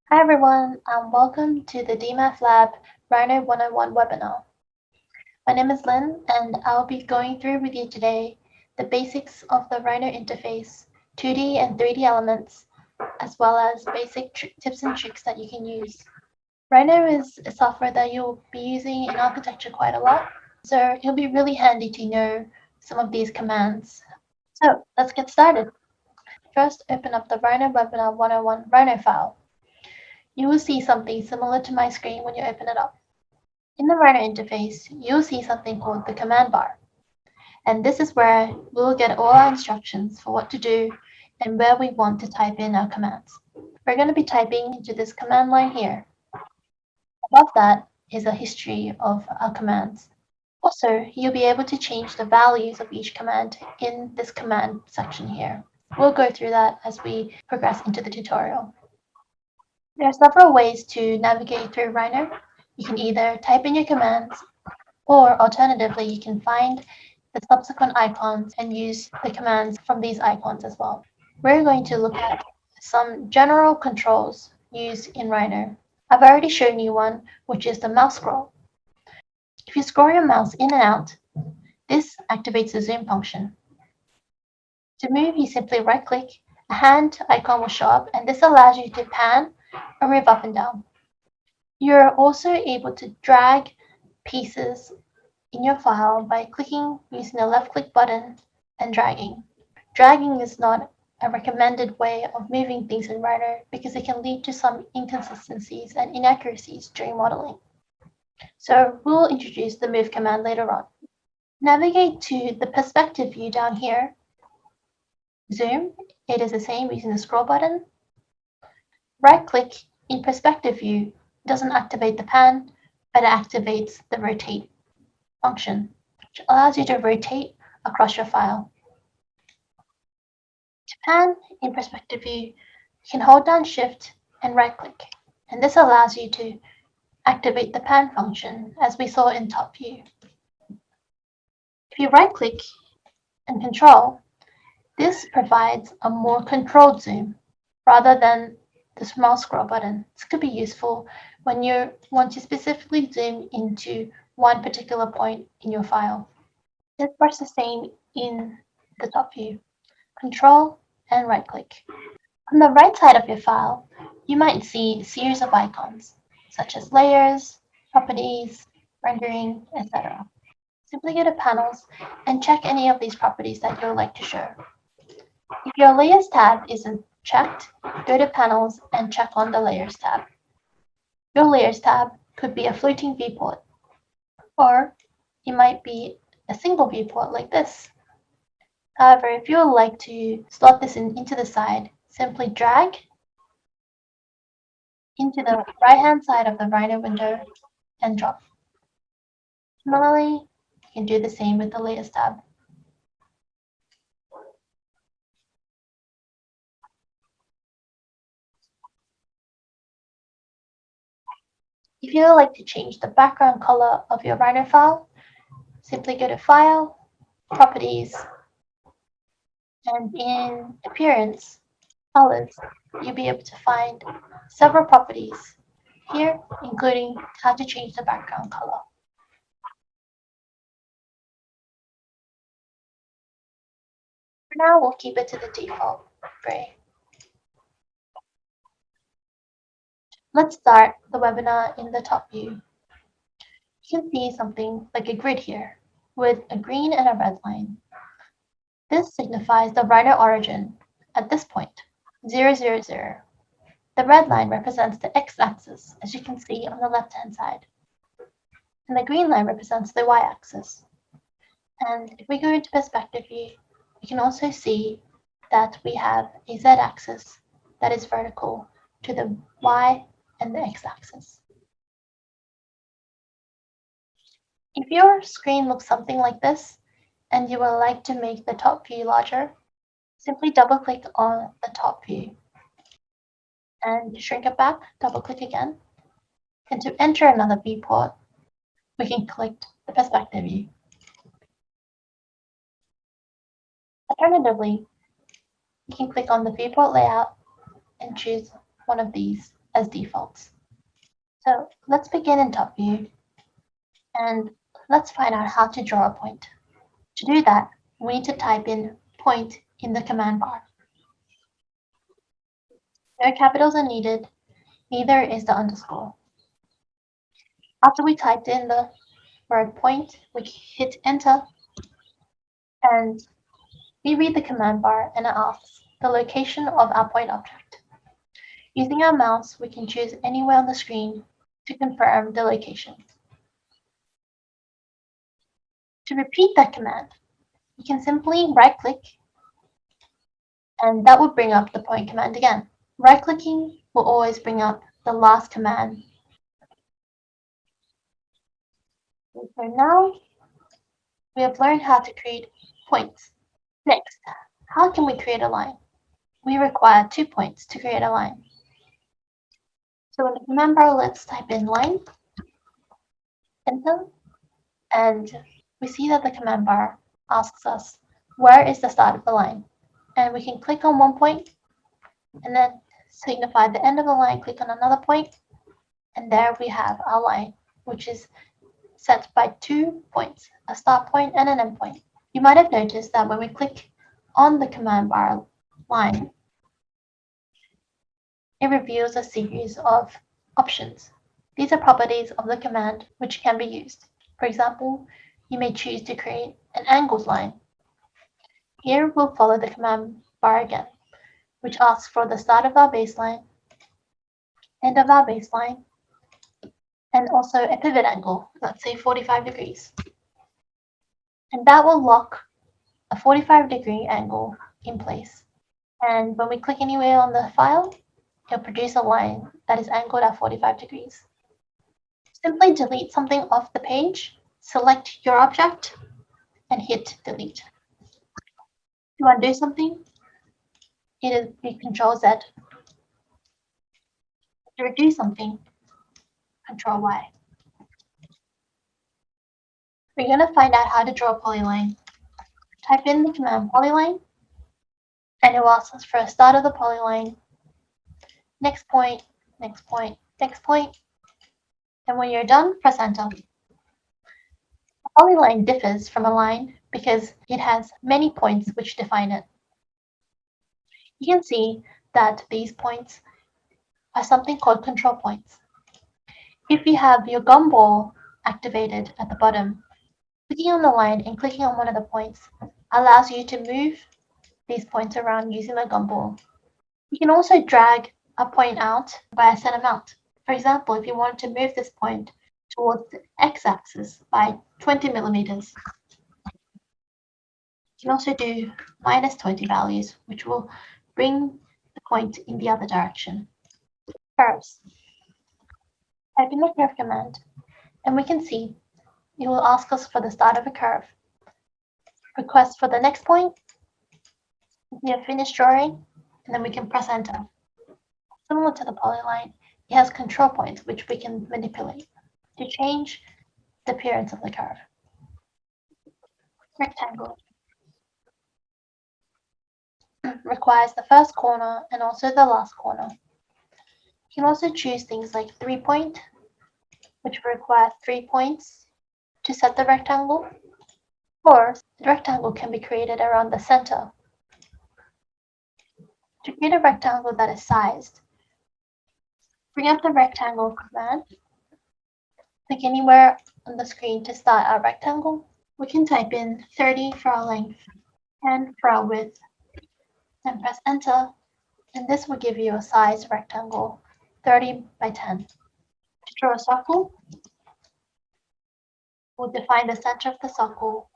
Hi everyone, welcome to the DMaF Lab Rhino 101 webinar. My name is Lynn and I'll be going through with you today the basics of the Rhino interface, 2D and 3D elements, as well as basic tips and tricks that you can use. Rhino is a software that you'll be using in architecture quite a lot, so it'll be really handy to know some of these commands. So let's get started. First, open up the Rhino Webinar 101 Rhino file. You will see something similar to my screen when you open it up. In the Rhino interface, you'll see something called the command bar. And this is where we'll get all our instructions for what to do and where we want to type in our commands. We're going to be typing into this command line here. Above that is a history of our commands. Also, you'll be able to change the values of each command in this command section here. We'll go through that as we progress into the tutorial. There are several ways to navigate through Rhino. You can either type in your commands, or alternatively, you can find the subsequent icons and use the commands from these icons as well. We're going to look at some general controls used in Rhino. I've already shown you one, which is the mouse scroll. If you scroll your mouse in and out, this activates the zoom function. To move, you simply right-click, a hand icon will show up, and this allows you to pan or move up and down. You're also able to drag pieces in your file by clicking using the left-click button and dragging. Dragging is not a recommended way of moving things in Rhino because it can lead to some inconsistencies and inaccuracies during modeling. So we'll introduce the move command later on. Navigate to the perspective view down here. Zoom, it is the same using the scroll button. Right-click in perspective view doesn't activate the pan, but it activates the rotate function, which allows you to rotate across your file. To pan in perspective view, you can hold down Shift and right-click, and this allows you to activate the pan function as we saw in top view. If you right-click and Control, this provides a more controlled zoom rather than the small scroll button. This could be useful when you want to specifically zoom into one particular point in your file. This works the same in the top view. Control and right-click. On the right side of your file, you might see a series of icons, such as layers, properties, rendering, etc. Simply go to Panels and check any of these properties that you would like to show. If your Layers tab isn't checked, go to Panels and check on the Layers tab. Your Layers tab could be a floating viewport, or it might be a single viewport like this. However, if you would like to slot this into the side, simply drag into the right-hand side of the Rhino window and drop. Similarly, you can do the same with the Layers tab. If you would like to change the background color of your Rhino file, simply go to File, Properties, and in Appearance, Colors, you'll be able to find several properties here, including how to change the background color. For now, we'll keep it to the default gray. Let's start the webinar in the top view. You can see something like a grid here with a green and a red line. This signifies the Rhino origin at this point, 0, 0, 0. The red line represents the x-axis, as you can see on the left-hand side. And the green line represents the y-axis. And if we go into perspective view, we can also see that we have a z-axis that is vertical to the y and the x-axis. If your screen looks something like this, and you would like to make the top view larger, simply double-click on the top view. And to shrink it back, double-click again. And to enter another viewport, we can click the perspective view. Alternatively, you can click on the viewport layout and choose one of these as defaults. So let's begin in top view and let's find out how to draw a point. To do that, we need to type in point in the command bar. No capitals are needed, neither is the underscore. After we typed in the word point, we hit enter and we read the command bar and it asks the location of our point object. Using our mouse, we can choose anywhere on the screen to confirm the location. To repeat that command, you can simply right-click and that will bring up the point command again. Right-clicking will always bring up the last command. So now we have learned how to create points. Next, how can we create a line? We require 2 points to create a line. So in the command bar, let's type in line, enter, and we see that the command bar asks us, where is the start of the line? And we can click on one point, and then signify the end of the line, click on another point, and there we have our line, which is set by 2 points, a start point and an end point. You might have noticed that when we click on the command bar line, it reveals a series of options. These are properties of the command which can be used. For example, you may choose to create an angles line. Here we'll follow the command bar again, which asks for the start of our baseline, end of our baseline, and also a pivot angle, let's say 45 degrees. And that will lock a 45-degree angle in place. And when we click anywhere on the file, it'll produce a line that is angled at 45 degrees. Simply delete something off the page, select your object, and hit delete. To undo something, it is Control Z. To redo something, Control Y. We're going to find out how to draw a polyline. Type in the command polyline, and it will ask us for a start of the polyline, next point, next point, next point, and when you're done, press enter. A polyline differs from a line because it has many points which define it. You can see that these points are something called control points. If you have your gumball activated at the bottom, clicking on the line and clicking on one of the points allows you to move these points around using the gumball. You can also drag a point out by a set amount. For example, if you want to move this point towards the x-axis by 20 millimeters, you can also do minus 20 values, which will bring the point in the other direction. Curves. Type in the curve command, and we can see it will ask us for the start of a curve. Request for the next point. We have finished drawing, and then we can press enter. Similar to the polyline, it has control points which we can manipulate to change the appearance of the curve. Rectangle requires the first corner and also the last corner. You can also choose things like 3-point, which require 3 points to set the rectangle, or the rectangle can be created around the center. To create a rectangle that is sized, bring up the rectangle command, click anywhere on the screen to start our rectangle. We can type in 30 for our length, 10 for our width, and press enter, and this will give you a size rectangle, 30 by 10. To draw a circle, we'll define the center of the circle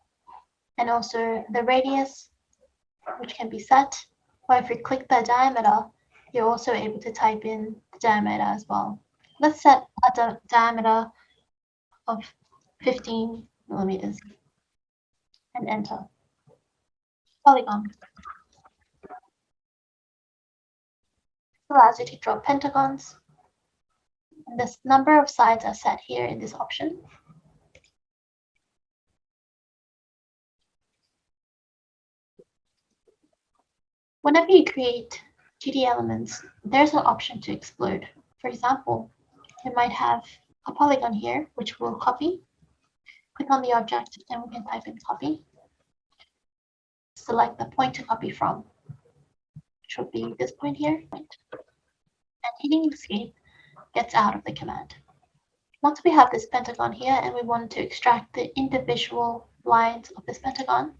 and also the radius, which can be set, or if you click the diameter, you're also able to type in the diameter as well. Let's set a diameter of 15 millimeters and enter. Polygon. This allows you to draw pentagons. And this number of sides are set here in this option. Whenever you create 2D elements, there's an option to explode. For example, we might have a polygon here, which we'll copy. Click on the object and we can type in copy. Select the point to copy from, which will be this point here. And hitting escape gets out of the command. Once we have this pentagon here and we want to extract the individual lines of this pentagon,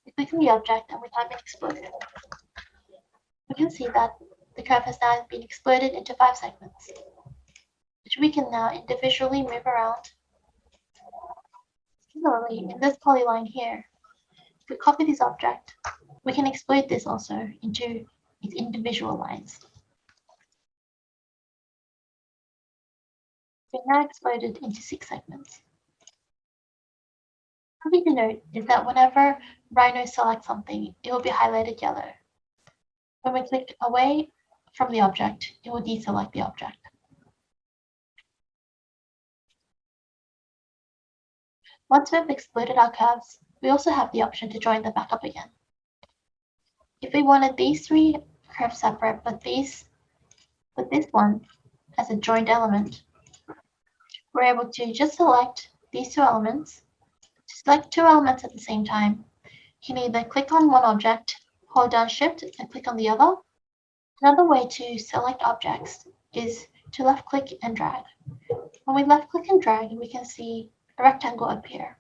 we click on the object and we type in explode. We can see that the curve has now been exploded into 5 segments, which we can now individually move around. Similarly, in this polyline here, if we copy this object, we can explode this also into its individual lines. So now exploded into 6 segments. Something to note is that whenever Rhino selects something, it will be highlighted yellow. When we click away from the object, it will deselect the object. Once we've exploded our curves, we also have the option to join them back up again. If we wanted these 3 curves separate, but this one as a joined element, we're able to just select these 2 elements. To select 2 elements at the same time, you can either click on one object, hold down Shift, and click on the other. Another way to select objects is to left-click and drag. When we left-click and drag, we can see a rectangle appear.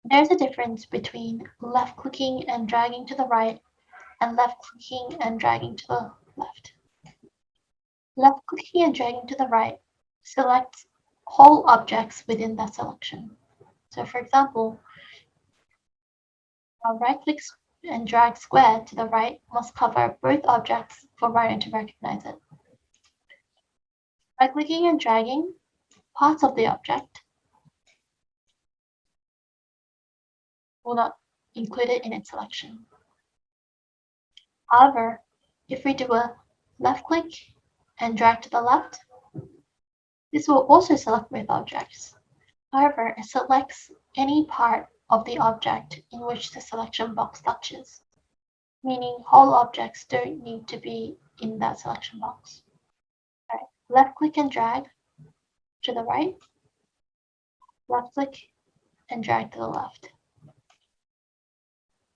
There's a difference between left-clicking and dragging to the right and left-clicking and dragging to the left. Left-clicking and dragging to the right selects whole objects within that selection. So for example, our right-click and drag square to the right must cover both objects for Rhino to recognize it. By clicking and dragging parts of the object, will not include it in its selection. However, if we do a left-click and drag to the left, this will also select both objects. However, it selects any part of the object in which the selection box touches, meaning whole objects don't need to be in that selection box. Right. Left-click and drag to the right, left-click and drag to the left.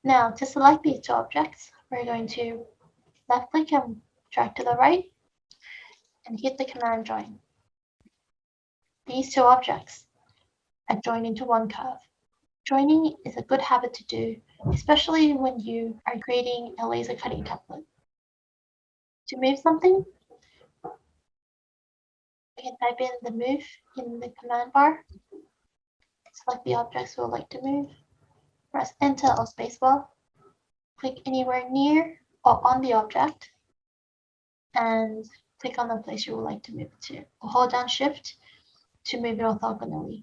Now, to select these 2 objects, we're going to left-click and drag to the right and hit the command join. These 2 objects are joined into one curve. Joining is a good habit to do, especially when you are creating a laser cutting template. To move something, we can type in the move in the command bar, select the objects we would like to move, press enter or spacebar, click anywhere near or on the object, and click on the place you would like to move it to, or hold down Shift to move it orthogonally.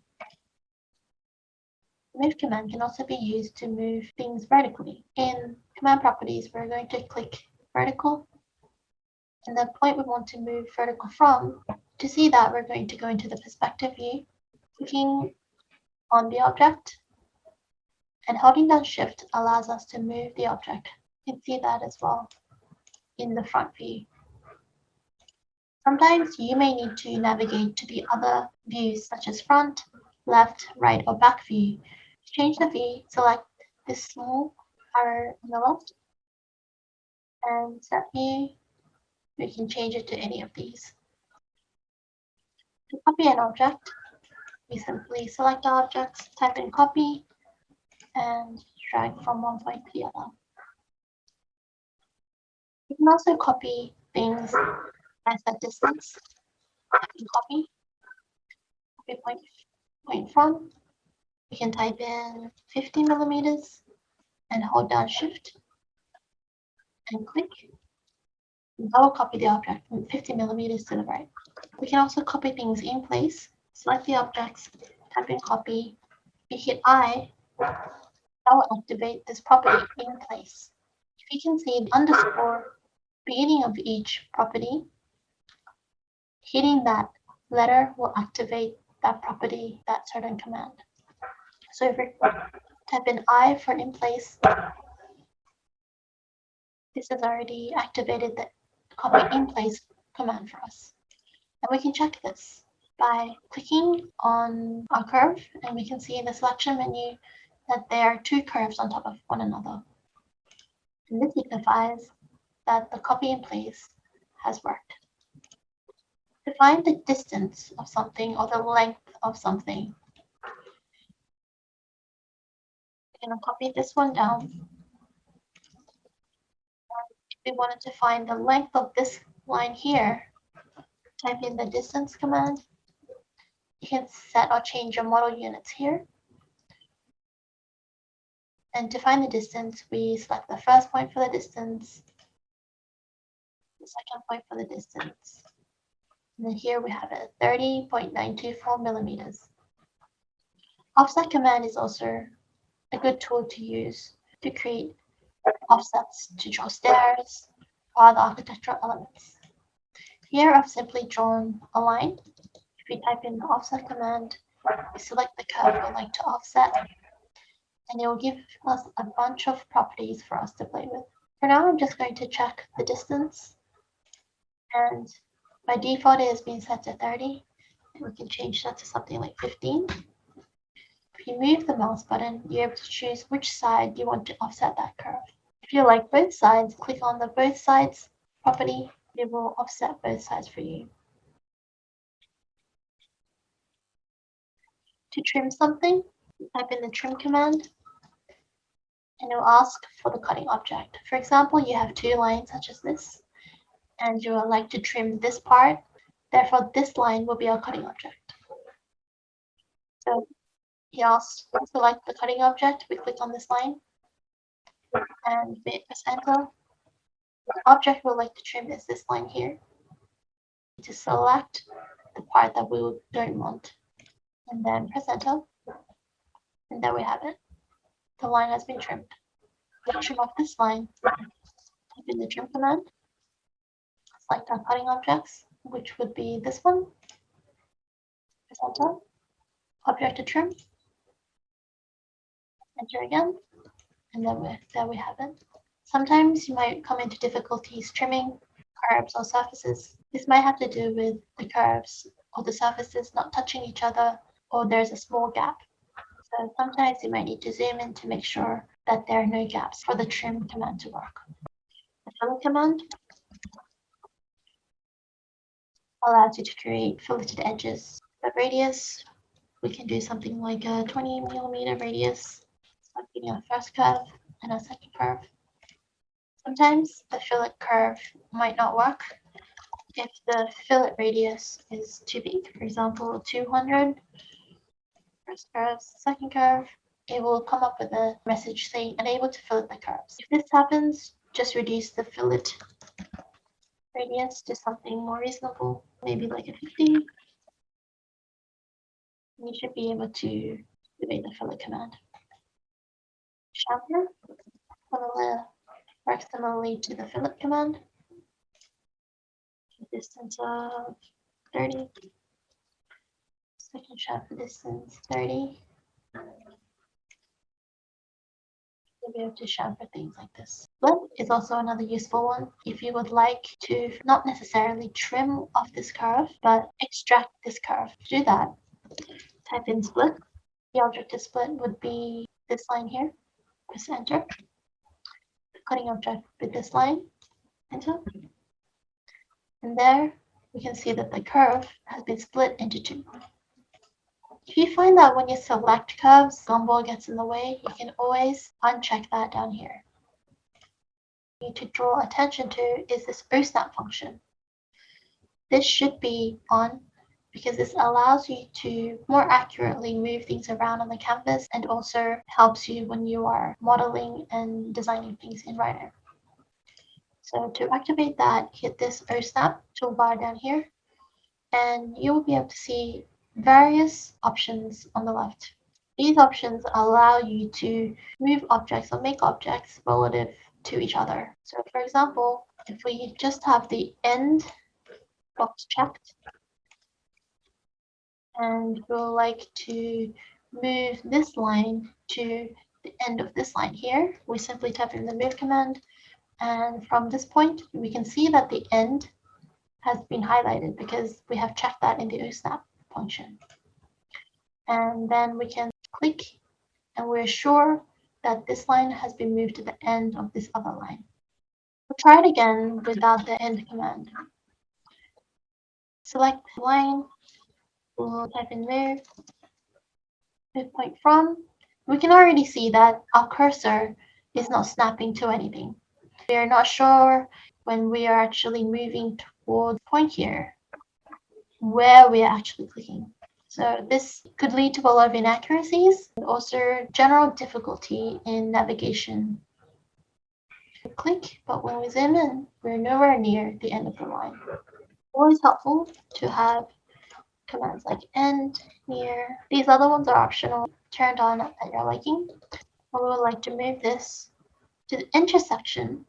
The move command can also be used to move things vertically. In command properties, we're going to click vertical, and the point we want to move vertical from. To see that, we're going to go into the perspective view, clicking on the object, and holding down Shift allows us to move the object. You can see that as well in the front view. Sometimes you may need to navigate to the other views such as front, left, right, or back view. To change the view, select this small arrow on the left and set view. We can change it to any of these. To copy an object, we simply select the objects, type in copy, and drag from one point to the other. You can also copy things as a distance. Copy point from. We can type in 50 millimeters and hold down Shift and click. That will copy the object from 50 millimeters to the right. We can also copy things in place. Select the objects, type in copy. If you hit I, that will activate this property in place. If you can see the underscore beginning of each property, hitting that letter will activate that property, that certain command. So if we type in I for in place, this has already activated the copy in place command for us. And we can check this by clicking on our curve, and we can see in the selection menu that there are two curves on top of one another. And this signifies that the copy in place has worked. To find the distance of something or the length of something, we're going to copy this one down. If we wanted to find the length of this line here, type in the distance command. You can set or change your model units here. And to find the distance, we select the first point for the distance, the second point for the distance. And then here we have it, 30.924 millimeters. Offset command is also a good tool to use to create offsets to draw stairs or other architectural elements. Here I've simply drawn a line. If we type in the offset command, we select the curve we'd like to offset, and it will give us a bunch of properties for us to play with. For now, I'm just going to check the distance, and by default it has been set to 30, and we can change that to something like 15. If you move the mouse button, you're able to choose which side you want to offset that curve. If you like both sides, click on the both sides property. It will offset both sides for you. To trim something, type in the trim command, and it will ask for the cutting object. For example, you have two lines such as this, and you would like to trim this part. Therefore, this line will be our cutting object. So he asks to select the cutting object. We click on this line, and we press enter. The object we'd like to trim is this line here. To select the part that we don't want, and then press enter, and there we have it. The line has been trimmed. To trim off this line, type in the trim command, select our cutting objects, which would be this one, press enter, object to trim, enter again, and then there we have it. Sometimes you might come into difficulties trimming curves or surfaces. This might have to do with the curves or the surfaces not touching each other, or there's a small gap. So sometimes you might need to zoom in to make sure that there are no gaps for the trim command to work. The fillet command allows you to create filleted edges. The radius, we can do something like a 20 millimeter radius, selecting our first curve and our second curve. Sometimes the fillet curve might not work if the fillet radius is too big. For example, 200, first curve, second curve, it will come up with a message saying unable to fillet the curves. If this happens, just reduce the fillet radius to something more reasonable, maybe like a 50. You should be able to activate the fillet command. Chamfer works similarly to the fillet command. Distance of 30. Second chamfer distance 30. You'll be able to chamfer things like this. Split is also another useful one. If you would like to not necessarily trim off this curve, but extract this curve. To do that, type in split. The object to split would be this line here. Press enter. The cutting object with this line. Enter. And there we can see that the curve has been split into two. If you find that when you select curves, Gumball gets in the way, you can always uncheck that down here. What you need to draw attention to is this OSNAP function. This should be on because this allows you to more accurately move things around on the canvas and also helps you when you are modeling and designing things in Rhino. So to activate that, hit this OSNAP toolbar down here, and you will be able to see various options on the left. These options allow you to move objects or make objects relative to each other. So for example, if we just have the end box checked, and we'll like to move this line to the end of this line here, we simply type in the move command, and from this point we can see that the end has been highlighted because we have checked that in the OSnap function. And then we can click and we're sure that this line has been moved to the end of this other line. We'll try it again without the end command. Select line, we'll type in move point from. We can already see that our cursor is not snapping to anything. We are not sure when we are actually moving towards point here where we are actually clicking. So this could lead to a lot of inaccuracies and also general difficulty in navigation. We click, but when we zoom in, we're nowhere near the end of the line. Always helpful to have commands like end, near. These other ones are optional, turned on at your liking. We would like to move this to the intersection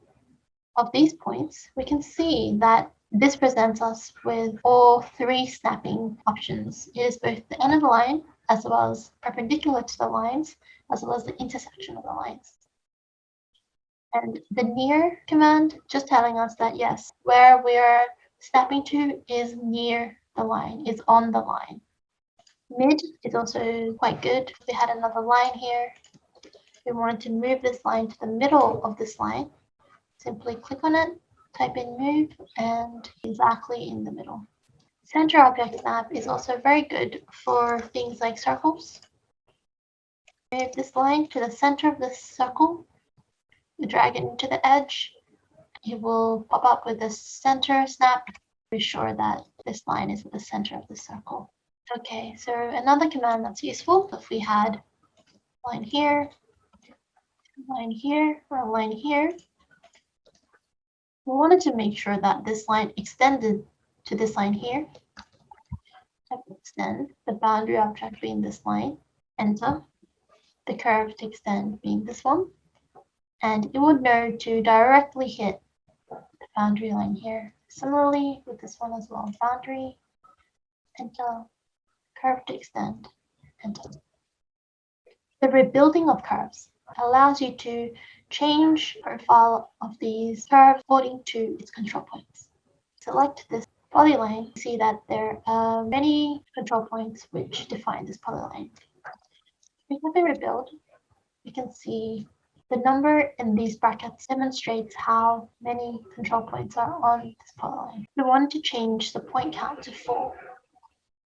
of these points. We can see that this presents us with all three snapping options. It is both the end of the line, as well as perpendicular to the lines, as well as the intersection of the lines. And the near command just telling us that yes, where we are snapping to is near the line, is on the line. Mid is also quite good. We had another line here. We wanted to move this line to the middle of this line. Simply click on it, type in move, and exactly in the middle. Center object snap is also very good for things like circles. Move this line to the center of this circle. You drag it into the edge. It will pop up with the center snap. Be sure that this line is at the center of the circle. Okay, so another command that's useful if we had a line here, or a line here. We wanted to make sure that this line extended to this line here. Type extend, the boundary object being this line, enter, the curve to extend being this one, and it would know to directly hit the boundary line here. Similarly with this one as well, boundary, enter, curve to extend, enter. The rebuilding of curves allows you to change the profile of these curves according to its control points. Select this polyline, you see that there are many control points which define this polyline. If we have a rebuild, you can see the number in these brackets demonstrates how many control points are on this polyline. If we wanted to change the point count to 4,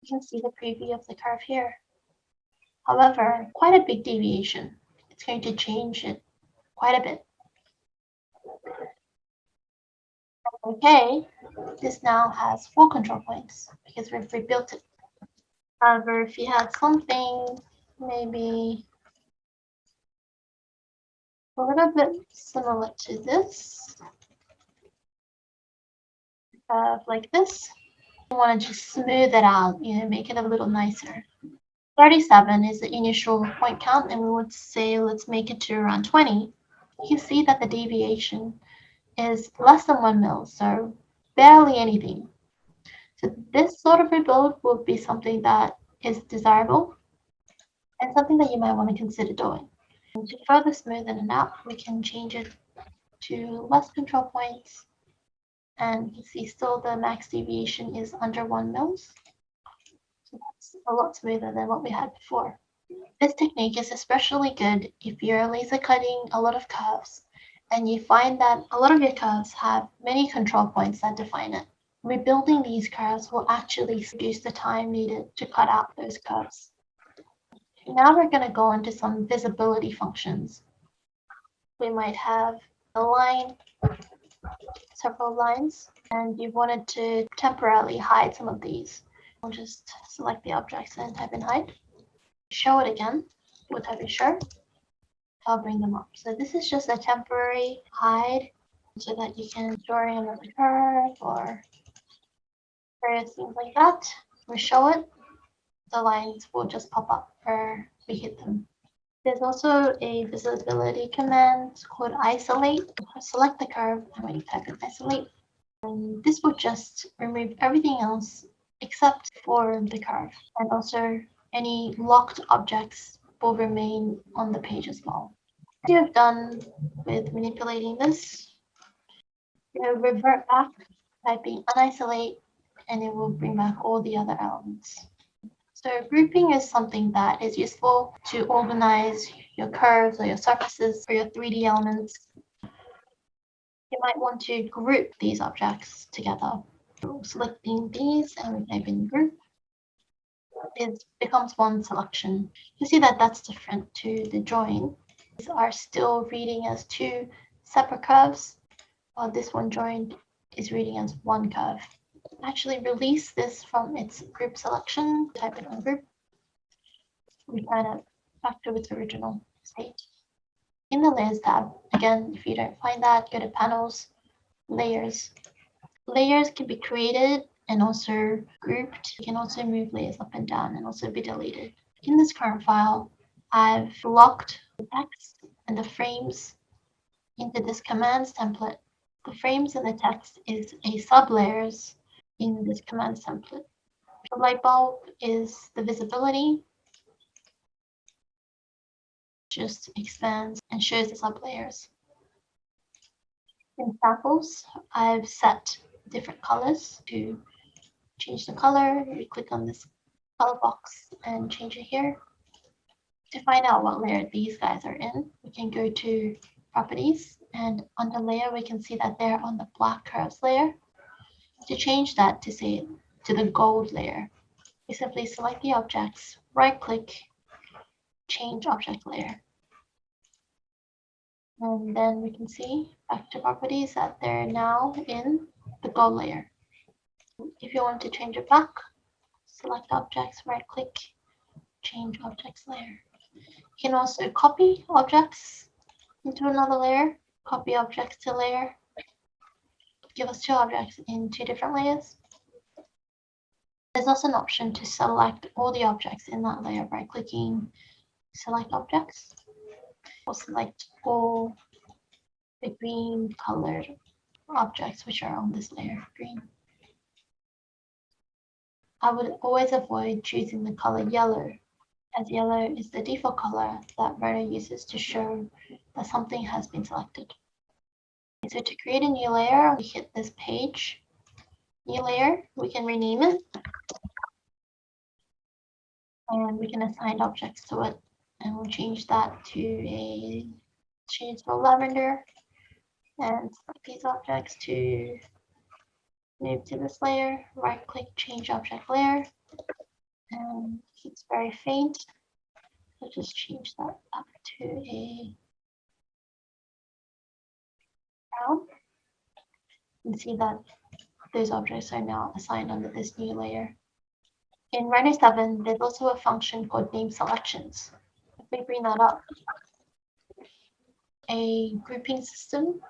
you can see the preview of the curve here. However, quite a big deviation. It's going to change it quite a bit. Okay, this now has 4 control points because we've rebuilt it. However, if you had something maybe a little bit similar to this, like this, you want to just smooth it out, make it a little nicer. 37 is the initial point count, and we would say let's make it to around 20. You can see that the deviation is less than 1 mil, so barely anything. So this sort of rebuild will be something that is desirable and something that you might want to consider doing. And to further smoothen it out, we can change it to less control points, and you can see still the max deviation is under 1 mils. So that's a lot smoother than what we had before. This technique is especially good if you're laser cutting a lot of curves and you find that a lot of your curves have many control points that define it. Rebuilding these curves will actually reduce the time needed to cut out those curves. Now we're going to go into some visibility functions. We might have a line, several lines, and you wanted to temporarily hide some of these. We'll just select the objects and type in hide. Show it again, we'll type in show. I'll bring them up. So this is just a temporary hide so that you can draw in another curve or various things like that. We show it, the lines will just pop up where we hit them. There's also a visibility command called isolate. Select the curve and when you type in isolate, and this will just remove everything else except for the curve, and also any locked objects will remain on the page as well. As you have done with manipulating this, revert back typing unisolate, and it will bring back all the other elements. So grouping is something that is useful to organize your curves or your surfaces or your 3D elements. You might want to group these objects together. So selecting these and type in group, it becomes one selection. You see that that's different to the drawing. These are still reading as two separate curves, while this one joined is reading as one curve. Actually release this from its group selection, type it on group, we kind of back to its original state. In the layers tab, again, if you don't find that, go to panels, layers. Layers can be created and also grouped. You can also move layers up and down and also be deleted. In this current file, I've locked the text and the frames into this commands template. The frames and the text is a sub-layers in this commands template. The light bulb is the visibility, just expands and shows the sub-layers. In samples, I've set different colors. To change the color, we click on this color box and change it here. To find out what layer these guys are in, we can go to properties, and under layer, we can see that they're on the black curves layer. To change that to say to the gold layer, we simply select the objects, right click, change object layer. And then we can see back to properties that they're now in the gold layer. If you want to change it back, select objects, right click, change objects layer. You can also copy objects into another layer, copy objects to layer, give us two objects in two different layers. There's also an option to select all the objects in that layer by clicking select objects, or select all the green colored objects which are on this layer, green. I would always avoid choosing the color yellow, as yellow is the default color that Rhino uses to show that something has been selected. So to create a new layer, we hit this page, new layer, we can rename it, and we can assign objects to it, and we'll change that to a shade of lavender, and select these objects to move to this layer, right click, change object layer, and it's very faint. I'll just change that up to a brown. You can see that those objects are now assigned under this new layer. In Rhino 7, there's also a function called name selections. If we bring that up, a grouping system,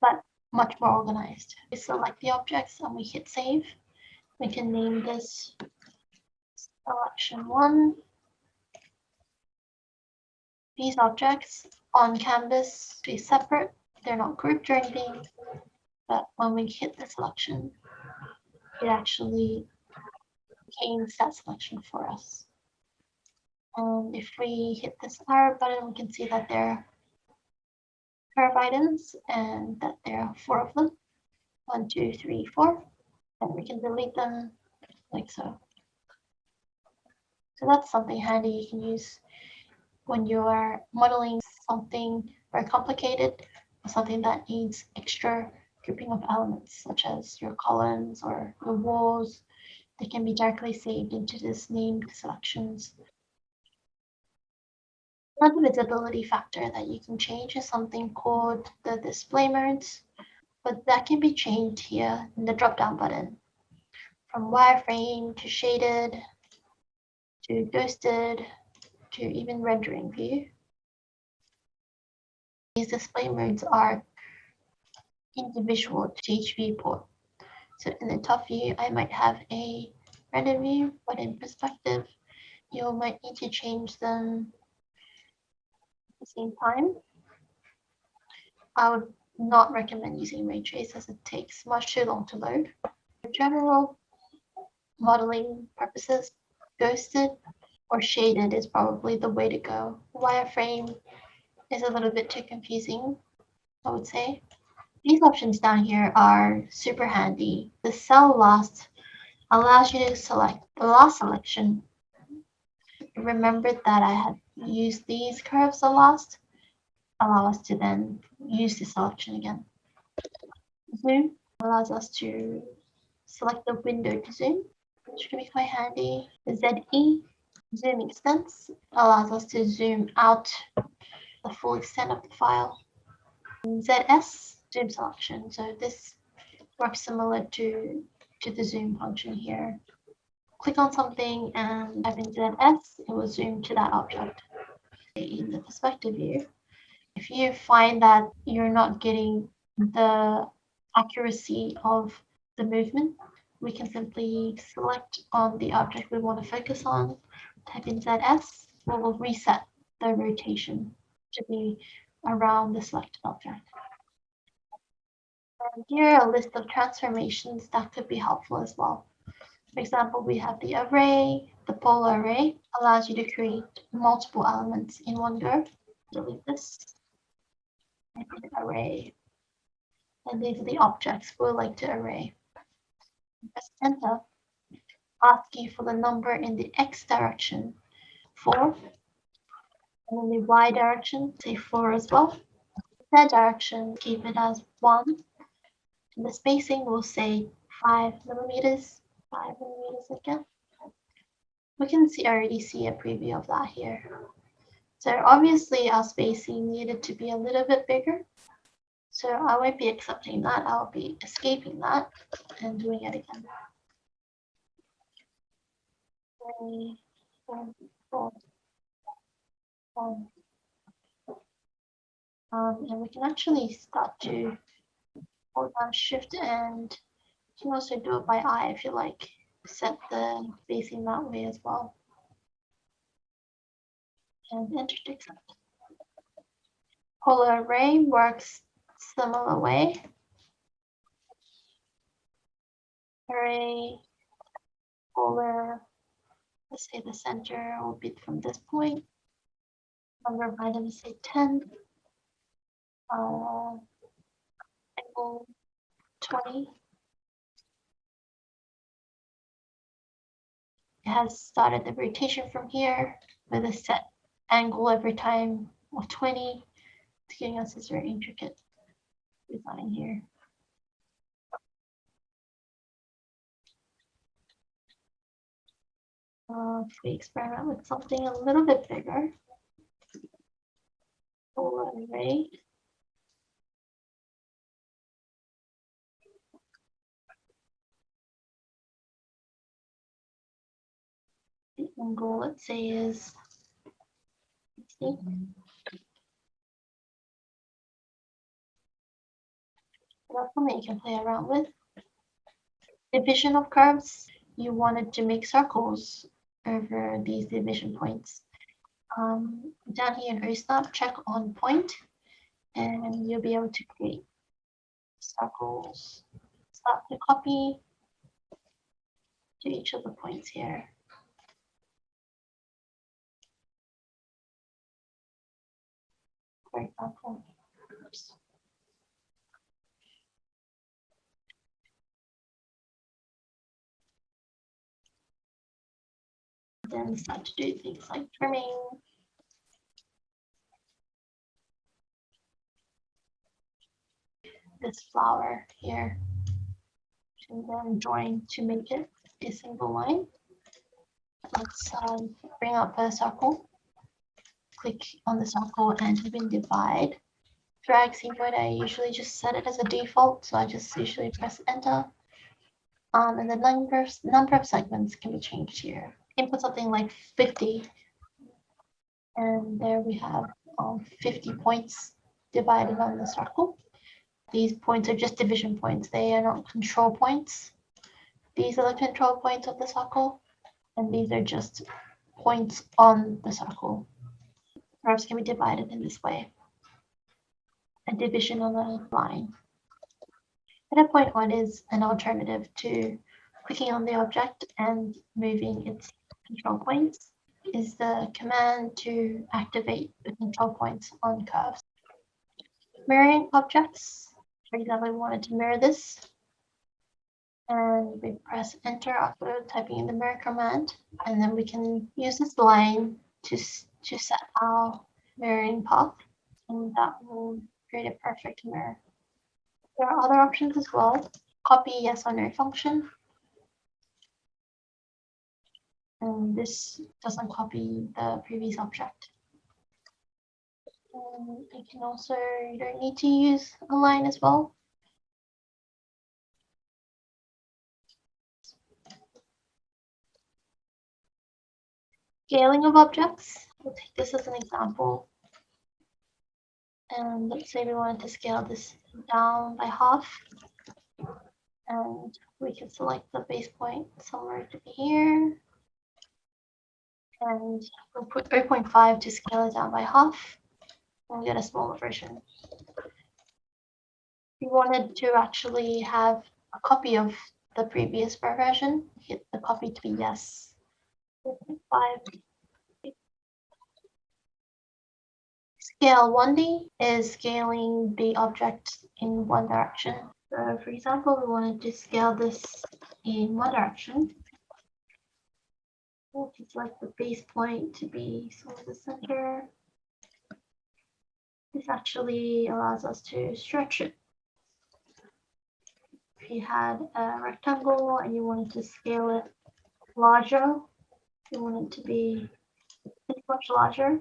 but much more organized. We select the objects and we hit save. We can name this selection 1. These objects on canvas be separate. They're not grouped or anything, but when we hit the selection, it actually changes that selection for us. And if we hit this arrow button, we can see that there are curve items and that there are 4 of them. 1, 2, 3, 4. And we can delete them like so. So that's something handy you can use when you are modeling something very complicated or something that needs extra grouping of elements, such as your columns or your walls. They can be directly saved into this named selections. Another visibility factor that you can change is something called the display modes, but that can be changed here in the drop-down button. From wireframe to shaded to ghosted to even rendering view. These display modes are individual to each viewport. So in the top view, I might have a render view, but in perspective, you might need to change them at the same time. I would not recommend using ray trace as it takes much too long to load. For general modeling purposes, ghosted or shaded is probably the way to go. Wireframe is a little bit too confusing, I would say. These options down here are super handy. The cell last allows you to select the last selection. Remember that I had used these curves the last, allow us to then use the selection again. Zoom allows us to select the window to zoom, which can be quite handy. The ZE, zoom extents, allows us to zoom out the full extent of the file. ZS, zoom selection. So this works similar to the zoom function here. Click on something and type in ZS, it will zoom to that object. In the perspective view, if you find that you're not getting the accuracy of the movement, we can simply select on the object we want to focus on, type in ZS, we will reset the rotation to be around the selected object. And here are a list of transformations that could be helpful as well. For example, we have the array. The polar array allows you to create multiple elements in one go. Delete this. And array. And these are the objects we'd like to array. Press enter. Ask you for the number in the x direction, 4. And in the y direction, say 4 as well. Z direction, keep it as 1. And the spacing will say 5 millimeters. 5 millimeters again. We can already see a preview of that here. So obviously our spacing needed to be a little bit bigger. So I won't be accepting that. I'll be escaping that and doing it again. 3, 4, 4, 1. And we can actually start to hold down Shift, and you can also do it by eye if you like. Set the spacing that way as well. And enter to accept. Polar array works similar way. Array, polar, let's say the center will be from this point. Number of items, say 10. Angle 20. It has started the rotation from here with a set angle every time of 20. It's giving us this very intricate design here. If we experiment with something a little bit bigger, polar array. The angle, let's say, is 60. That's something you can play around with. Division of curves, you wanted to make circles over these division points. Down here in OSNAP, check on point, and you'll be able to create circles. Start to copy to each of the points here. For example, oops. Then start to do things like trimming. This flower here, and then join to make it a single line. Let's bring up a circle. Click on the circle and even divide. Drag seampoint, I usually just set it as a default, so I just usually press enter. And the number of segments can be changed here. Input something like 50, and there we have 50 points divided on the circle. These points are just division points. They are not control points. These are the control points of the circle, and these are just points on the circle. Curves can be divided in this way. A division on a line. Data point 1 is an alternative to clicking on the object and moving its control points. Is the command to activate the control points on curves. Mirroring objects. For example, we wanted to mirror this, and we press enter after typing in the mirror command, and then we can use this line to set our mirroring path, and that will create a perfect mirror. There are other options as well. Copy yes or no function. And this doesn't copy the previous object. And you can also, you don't need to use a line as well. Scaling of objects. We'll take this as an example. And let's say we wanted to scale this down by half. And we can select the base point somewhere to be here. And we'll put 0.5 to scale it down by half. And we'll get a smaller version. We wanted to actually have a copy of the previous version, hit the copy to be yes. 0.5. Scale 1D is scaling the object in one direction. So for example, we wanted to scale this in one direction. We'll select the base point to be sort of the center. This actually allows us to stretch it. If you had a rectangle and you wanted to scale it larger, you want it to be much larger,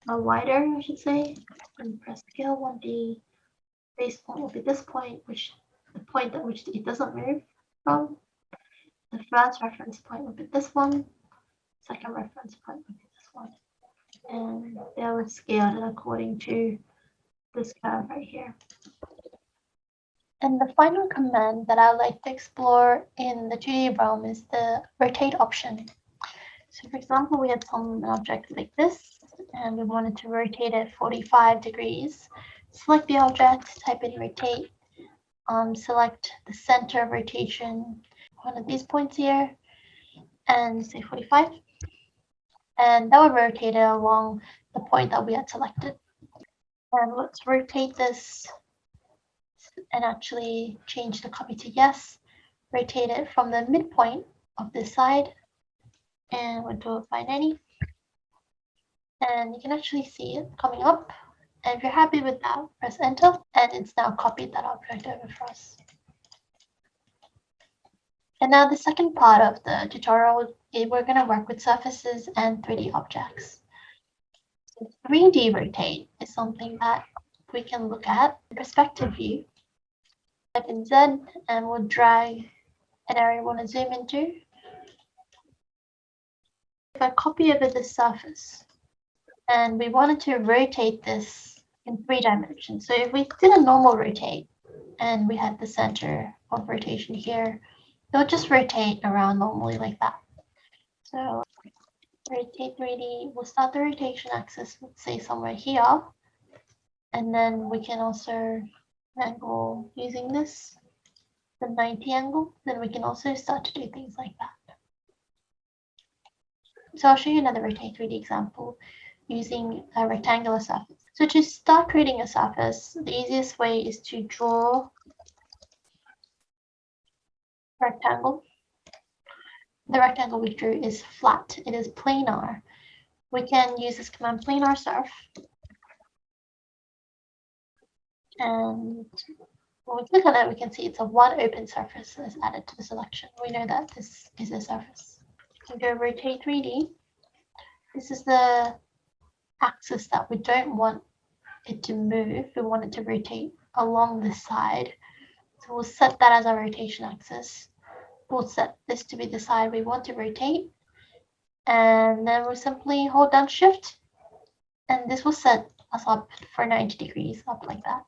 or wider, I should say, and press scale 1D. Base point will be this point, which the point at which it doesn't move from. The first reference point will be this one. Second reference point will be this one. And they will scale it according to this curve right here. And the final command that I like to explore in the 2D realm is the rotate option. So for example, we had some object like this, and we wanted to rotate it 45 degrees. Select the object, type in rotate, select the center of rotation, one of these points here, and say 45. And that would rotate it along the point that we had selected. And let's rotate this and actually change the copy to yes. Rotate it from the midpoint of this side, and we'll do it by 90. And you can actually see it coming up. And if you're happy with that, press enter, and it's now copied that object over for us. And now the second part of the tutorial, we're going to work with surfaces and 3D objects. So 3D rotate is something that we can look at in perspective view. Type in Z, and we'll drag an area we want to zoom into. If I copy over this surface, and we wanted to rotate this in 3 dimensions. So if we did a normal rotate, and we had the center of rotation here, it'll just rotate around normally like that. So rotate 3D, we'll start the rotation axis, let's say somewhere here. And then we can also angle using this, the 90 angle. Then we can also start to do things like that. So I'll show you another rotate 3D example using a rectangular surface. So to start creating a surface, the easiest way is to draw a rectangle. The rectangle we drew is flat, it is planar. We can use this command planar surf. And when we click on it, we can see it's a one open surface that's added to the selection. We know that this is a surface. We can go rotate 3D. This is the axis that we don't want it to move. We want it to rotate along this side. So we'll set that as our rotation axis. We'll set this to be the side we want to rotate. And then we'll simply hold down Shift. And this will set us up for 90 degrees, up like that.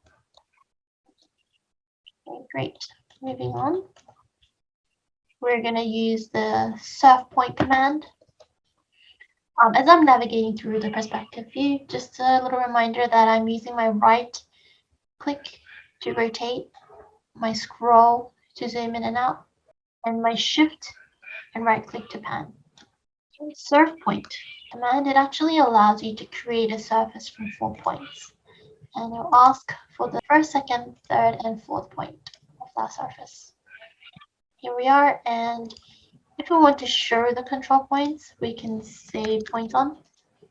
Okay, great. Moving on. We're going to use the surf point command. As I'm navigating through the perspective view, just a little reminder that I'm using my right click to rotate, my scroll to zoom in and out, and my shift and right click to pan. Surf point command, it actually allows you to create a surface from 4 points. and it'll ask for the first, second, third, and fourth point of that surface. Here we are, and if we want to show the control points, we can say point on.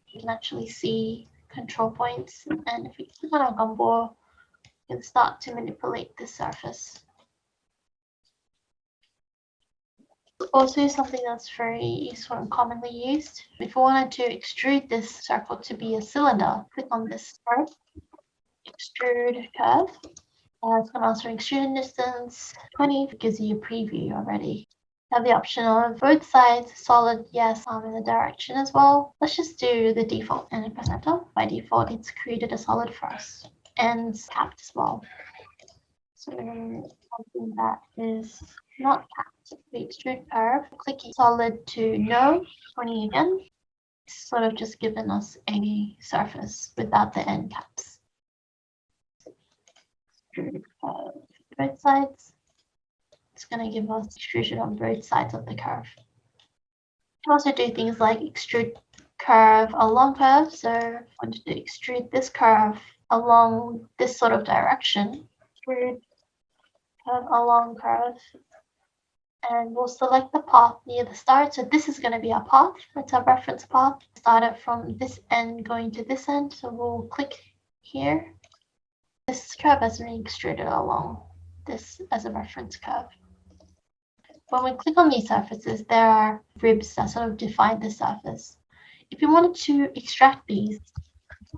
You can actually see control points, and if we click on our gumball, we can start to manipulate this surface. Also, something that's very useful and commonly used. If we wanted to extrude this circle to be a cylinder, click on this curve, Extrude Curve. It's going to ask for extrusion distance 20, gives you a preview already. You have the option of both sides, solid, yes, in the direction as well. Let's just do the default and press enter. By default, it's created a solid for us. Ends capped as well. So something that is not capped. The extrude curve, clicking solid to no, 20 again. It's sort of just given us a surface without the end caps. Extrude curve, both sides. It's going to give us extrusion on both sides of the curve. You can also do things like extrude curve along curve. So I wanted to extrude this curve along this sort of direction. Extrude curve along curve. And we'll select the path near the start. So this is going to be our path. That's our reference path. Start it from this end going to this end. So we'll click here. This curve has been extruded along this as a reference curve. When we click on these surfaces, there are ribs that sort of define the surface. If you wanted to extract these,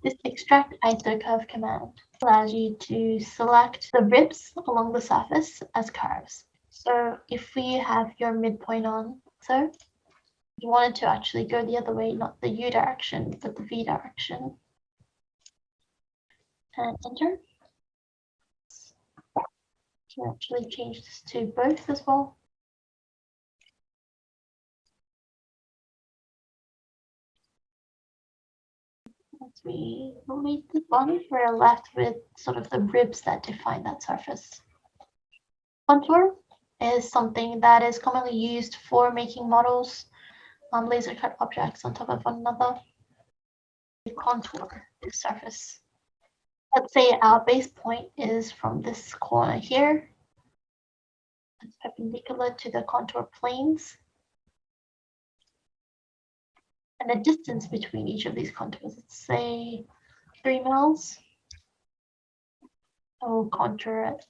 this extract isocurve command allows you to select the ribs along the surface as curves. So if we have your midpoint on, so you wanted to actually go the other way, not the U direction, but the V direction, and enter. You can actually change this to both as well. Once we delete the body, we're left with sort of the ribs that define that surface. Contour is something that is commonly used for making models, laser cut objects on top of one another. We contour this surface. Let's say our base point is from this corner here. It's perpendicular to the contour planes. And the distance between each of these contours, let's say 3 mils. I'll contour it.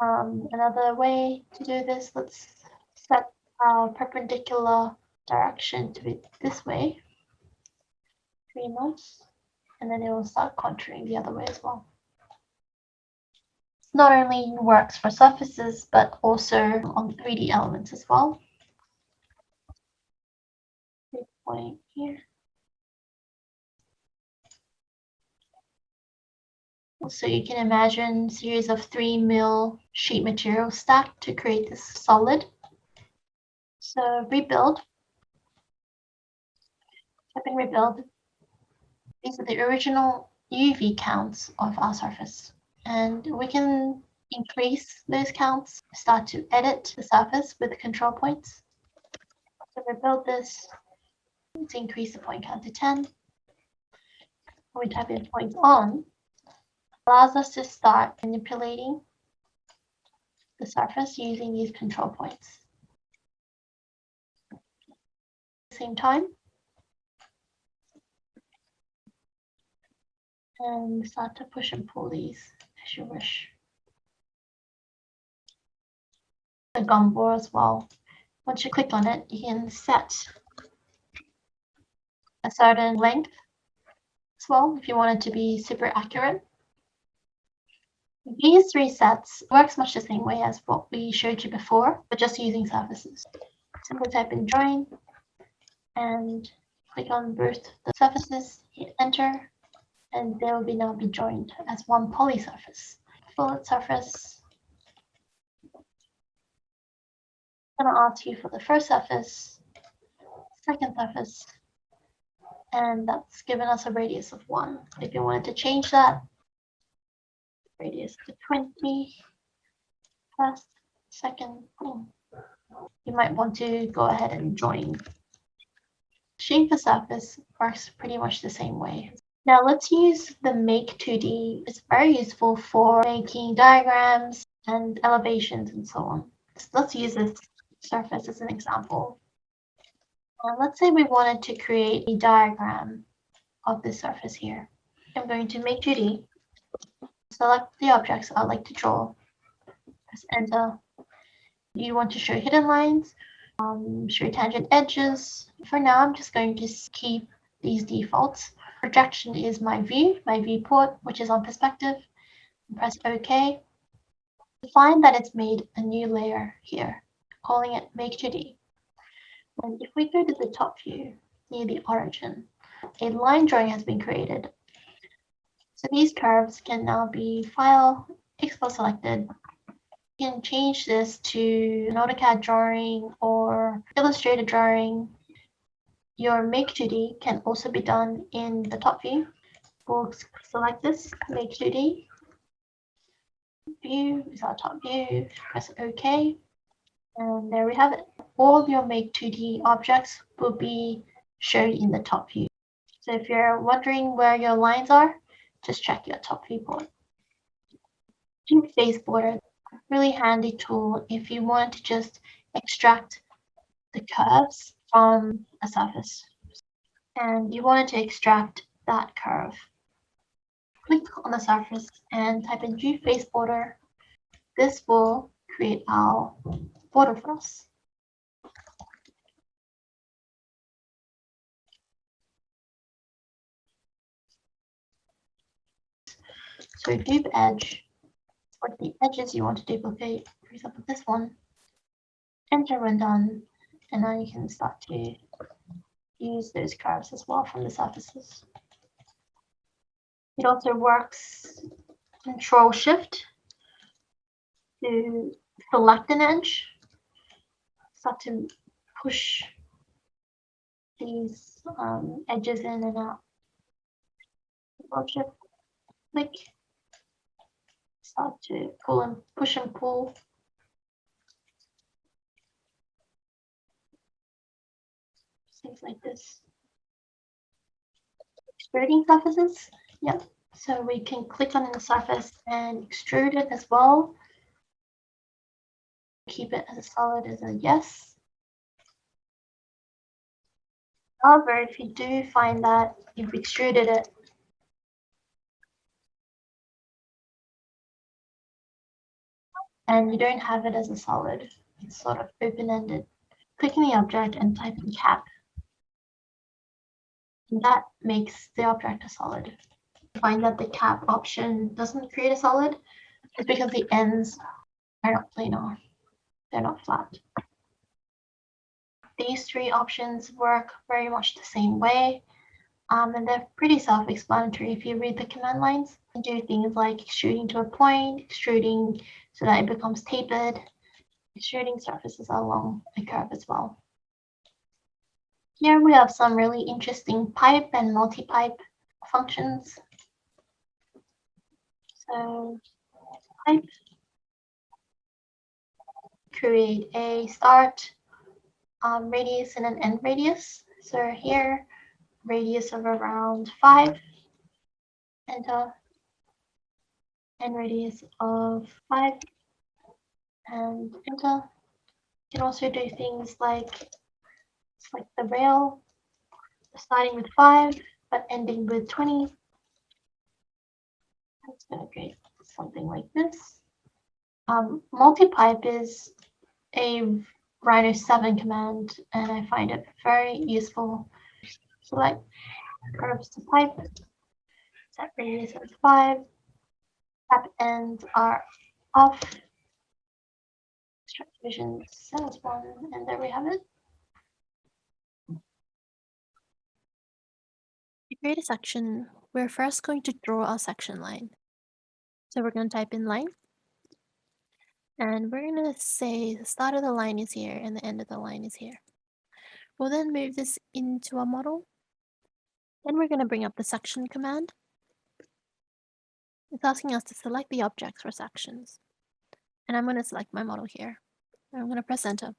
Another way to do this, let's set our perpendicular direction to be this way, 3 mils. And then it will start contouring the other way as well. It not only works for surfaces, but also on 3D elements as well. Point here. So you can imagine a series of 3 mil sheet material stacked to create this solid. So rebuild. Type in rebuild. These are the original UV counts of our surface. And we can increase those counts, start to edit the surface with the control points. So rebuild this to increase the point count to 10. When we type in points on, allows us to start manipulating the surface using these control points. At the same time, and start to push and pull these as you wish. The gumball as well. Once you click on it, you can set a certain length as well if you want it to be super accurate. These three sets works much the same way as what we showed you before, but just using surfaces. Simply type in join and click on both the surfaces, hit enter, and they will now be joined as one poly surface. Fillet surface. I'm going to ask you for the first surface, second surface, and that's given us a radius of 1. If you wanted to change that, radius to 20, first, second, boom. You might want to go ahead and join. Shape the surface works pretty much the same way. Now let's use the Make 2D. It's very useful for making diagrams and elevations and so on. So let's use this surface as an example. Let's say we wanted to create a diagram of this surface here. I'm going to Make 2D, select the objects I'd like to draw, press enter. You want to show hidden lines, show tangent edges. For now, I'm just going to keep these defaults. Projection is my viewport, which is on perspective. Press OK. Find that it's made a new layer here, calling it Make 2D. And if we go to the top view, near the origin, a line drawing has been created. So these curves can now be File, Export selected. You can change this to an AutoCAD drawing or Illustrator drawing. Your Make 2D can also be done in the top view. We'll select this, Make 2D. View is our top view. Press OK. And there we have it. All your Make 2D objects will be shown in the top view. So if you're wondering where your lines are, just check your top viewport. Face border, really handy tool if you want to just extract the curves from a surface. And you wanted to extract that curve. Click on the surface and type in View Face Border. This will create our border for us. So dupe edge, for the edges you want to duplicate, for example this one, enter when done, and now you can start to use those curves as well from the surfaces. It also works Control-Shift to select an edge, start to push these edges in and out. Control-Shift, click, start to pull and push and pull. Things like this. Extruding surfaces, yep. So we can click on the surface and extrude it as well. Keep it as a solid as a yes. However, if you do find that you've extruded it and you don't have it as a solid, it's sort of open-ended, click on the object and type in cap. And that makes the object a solid. Find that the cap option doesn't create a solid, it's because the ends are not planar, they're not flat. These three options work very much the same way, and they're pretty self-explanatory. If you read the command lines, you do things like extruding to a point, extruding so that it becomes tapered, extruding surfaces along a curve as well. Here we have some really interesting pipe and multi-pipe functions. So pipe, create a start radius and an end radius. So here, radius of around 5, enter, end radius of 5, and enter. You can also do things like select the rail, starting with 5, but ending with 20. That's going to create something like this. Multi-pipe is a Rhino 7 command, and I find it very useful. Select curves to pipe, set radius as 5, tap ends are off, extract division set as 1, and there we have it. To create a section, we're first going to draw our section line. So we're going to type in line, and we're going to say the start of the line is here and the end of the line is here. We'll then move this into our model. Then we're going to bring up the section command. It's asking us to select the objects for sections. And I'm going to select my model here. And I'm going to press enter.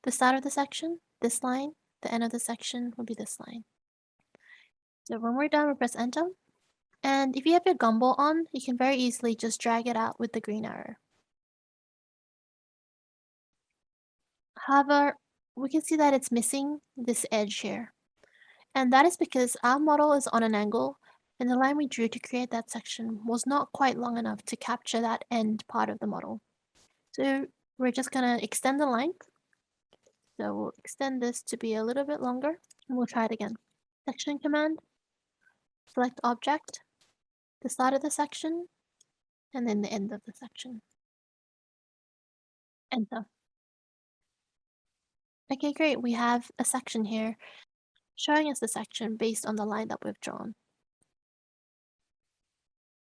The start of the section, this line, the end of the section will be this line. So when we're done, we press enter. And if you have your Gumball on, you can very easily just drag it out with the green arrow. However, we can see that it's missing this edge here. And that is because our model is on an angle, and the line we drew to create that section was not quite long enough to capture that end part of the model. So we're just gonna extend the length. So we'll extend this to be a little bit longer, and we'll try it again. Section command, select object, the start of the section, and then the end of the section. Enter. Okay, great. We have a section here showing us the section based on the line that we've drawn.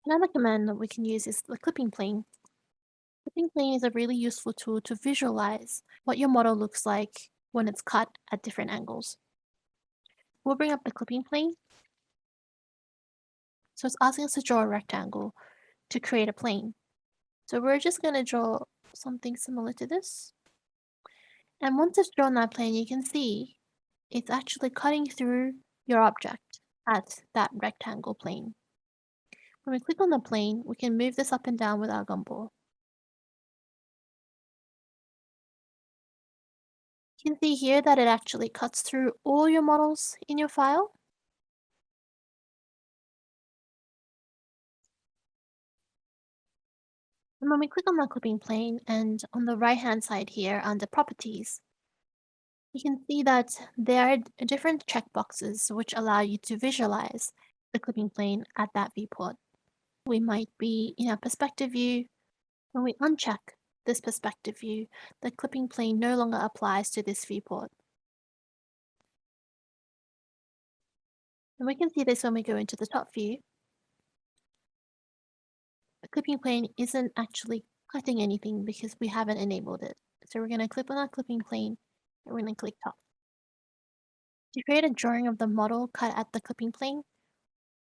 Another command that we can use is the clipping plane. Clipping plane is a really useful tool to visualize what your model looks like when it's cut at different angles. We'll bring up the clipping plane. So it's asking us to draw a rectangle to create a plane. So we're just going to draw something similar to this. And once it's drawn that plane, you can see it's actually cutting through your object at that rectangle plane. When we click on the plane, we can move this up and down with our gumball. You can see here that it actually cuts through all your models in your file. And when we click on the clipping plane and on the right-hand side here under properties, you can see that there are different checkboxes which allow you to visualize the clipping plane at that viewport. We might be in a perspective view. When we uncheck this perspective view, the clipping plane no longer applies to this viewport. And we can see this when we go into the top view. The clipping plane isn't actually cutting anything because we haven't enabled it. So we're going to click on our clipping plane and we're going to click top. To create a drawing of the model cut at the clipping plane,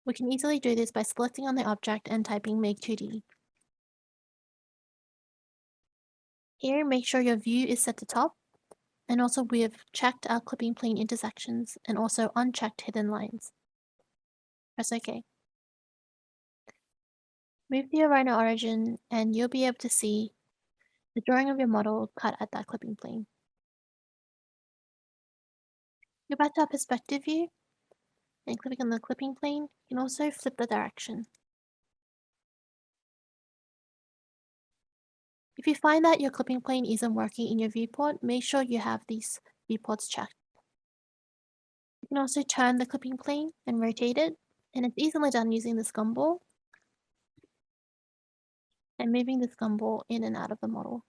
we can easily do this by selecting on the object and typing Make 2D. Here, make sure your view is set to top, and also we have checked our clipping plane intersections and also unchecked hidden lines. Press OK. Move to your Rhino origin and you'll be able to see the drawing of your model cut at that clipping plane. Go back to our perspective view and clicking on the clipping plane, you can also flip the direction. If you find that your clipping plane isn't working in your viewport, make sure you have these viewports checked. You can also turn the clipping plane and rotate it, and it's easily done using this gumball and moving this gumball in and out of the model.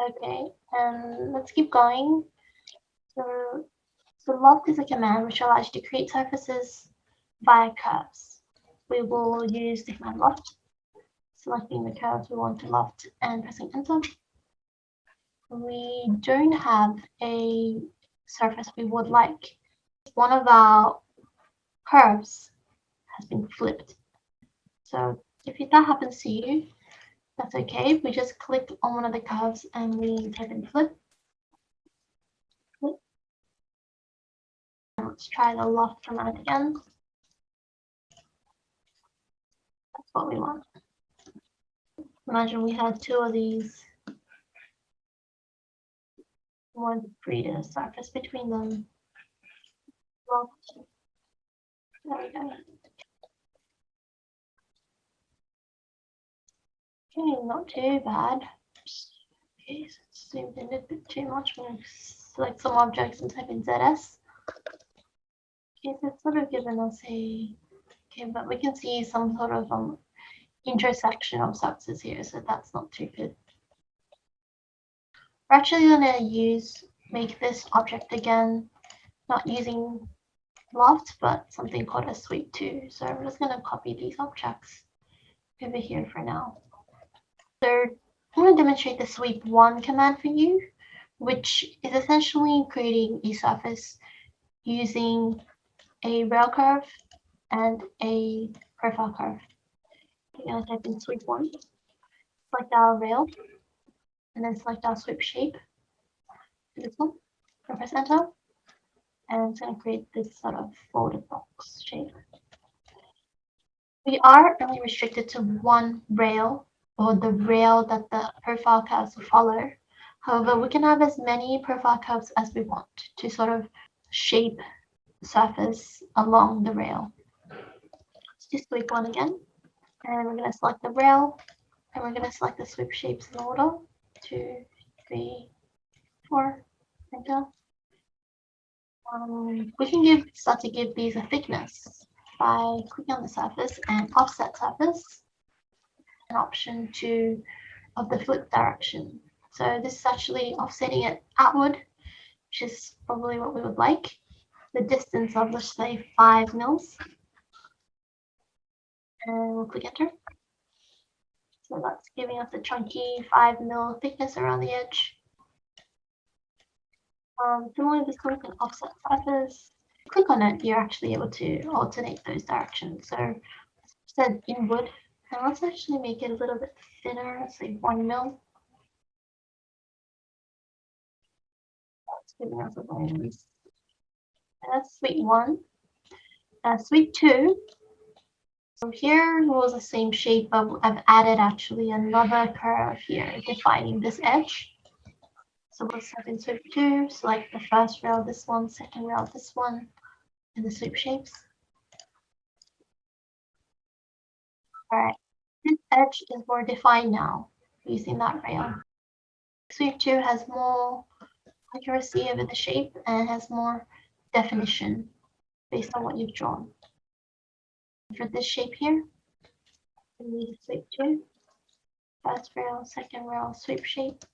Okay, and let's keep going. So loft is a command which allows you to create surfaces via curves. We will use the command loft, selecting the curves we want to loft and pressing enter. We don't have a surface we would like. One of our curves has been flipped. So if that happens to you, that's okay. We just click on one of the curves and we type in flip. Let's try the loft command again. That's what we want. Imagine we had two of these. We want to create a surface between them. Loft. There we go. Okay, not too bad. Okay, so it's zoomed in a bit too much. I'm going to select some objects and type in ZS. Okay, so it's sort of given us a, okay, but we can see some sort of intersection of surfaces here, so that's not too good. We're actually going to make this object again, not using loft, but something called a sweep too. So I'm just going to copy these objects over here for now. So I'm going to demonstrate the sweep 1 command for you, which is essentially creating a surface using a rail curve and a profile curve. We're going to type in sweep 1, select our rail, and then select our sweep shape. This one, and press enter, and it's going to create this sort of folded box shape. We are only restricted to one rail, or the rail that the profile curves will follow. However, we can have as many profile curves as we want to sort of shape the surface along the rail. Let's do sweep one again, and we're going to select the rail, and we're going to select the sweep shapes in order. 2, 3, 4, enter. We can start to give these a thickness by clicking on the surface and offset surface, an option of the flip direction. So this is actually offsetting it outward, which is probably what we would like. The distance of, let's say, 5 mils. And we'll click enter. So that's giving us a chunky 5 mil thickness around the edge. Similarly, this one can offset surface. Click on it, you're actually able to alternate those directions. So instead inward, and let's actually make it a little bit thinner, say 1 mil. That's giving us a bonus. That's sweep 1. Sweep 2. So here was the same shape, but I've added actually another curve here, defining this edge. So we'll start in sweep 2, select the first rail, this one, second rail, this one, and the sweep shapes. Alright, this edge is more defined now using that rail. Sweep 2 has more accuracy over the shape and has more definition based on what you've drawn. For this shape here, we need sweep 2, first rail, second rail, sweep shape,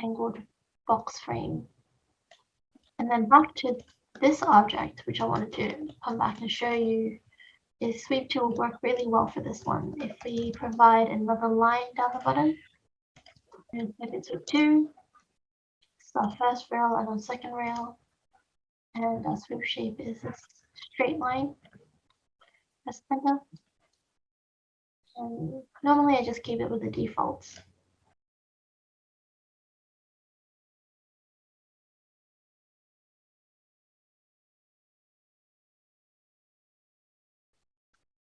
angled box frame. And then back to this object, which I wanted to come back and show you, is sweep 2 will work really well for this one. If we provide another line down the bottom, and if it's sweep 2, it's our first rail and our second rail, and our sweep shape is this straight line. Press enter. And normally I just keep it with the defaults.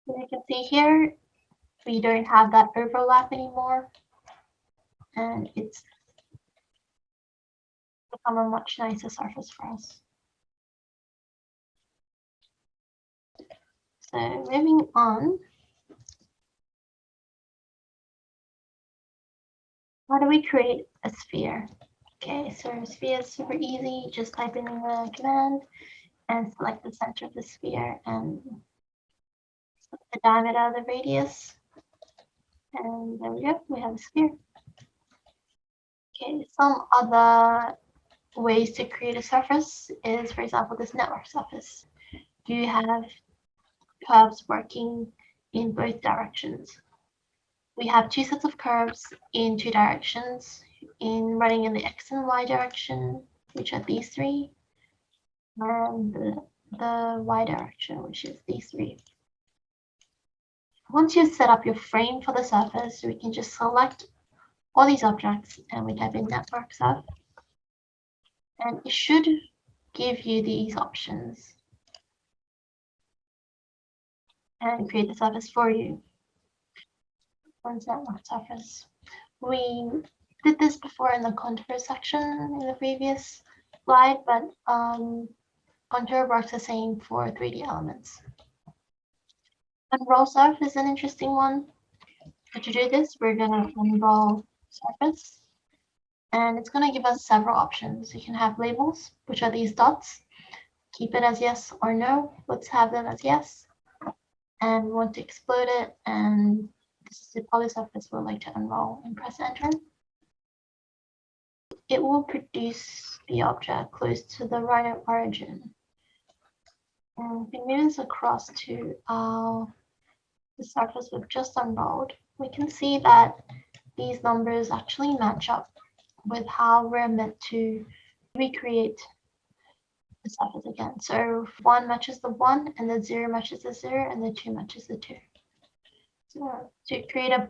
So you can see here, we don't have that overlap anymore, and it's become a much nicer surface for us. So moving on, how do we create a sphere? Okay, so a sphere is super easy. Just type in the command and select the center of the sphere and the diameter of the radius. And there we go, we have a sphere. Okay, some other ways to create a surface is, for example, this network surface. You have curves working in both directions. We have 2 sets of curves in 2 directions, running in the X and Y direction, which are these 3, and the Y direction, which is these 3. Once you've set up your frame for the surface, we can just select all these objects and we type in network surf, and it should give you these options and create the surface for you. Once network surface. We did this before in the contour section in the previous slide, but contour works the same for 3D elements. Unroll surf is an interesting one. To do this, we're going to unroll surface, and it's going to give us several options. You can have labels, which are these dots. Keep it as yes or no. Let's have them as yes. And we want to explode it, and this is the poly surface we'd like to unroll, and press enter. It will produce the object close to the Rhino origin. And if we move this across to the surface we've just unrolled, we can see that these numbers actually match up with how we're meant to recreate the surface again. So 1 matches the 1, and the 0 matches the 0, and the 2 matches the 2. So to create a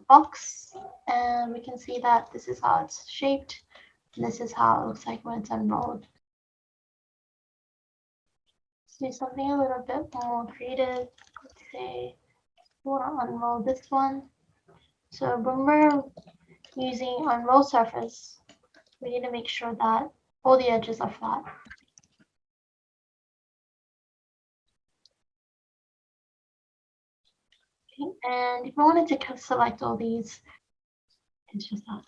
box, and we can see that this is how it's shaped, and this is how it looks like when it's unrolled. Let's do something a little bit more creative. Let's say we want to unroll this one. So when we're using unroll surface, we need to make sure that all the edges are flat. Okay, and if I wanted to select all these, it's just that.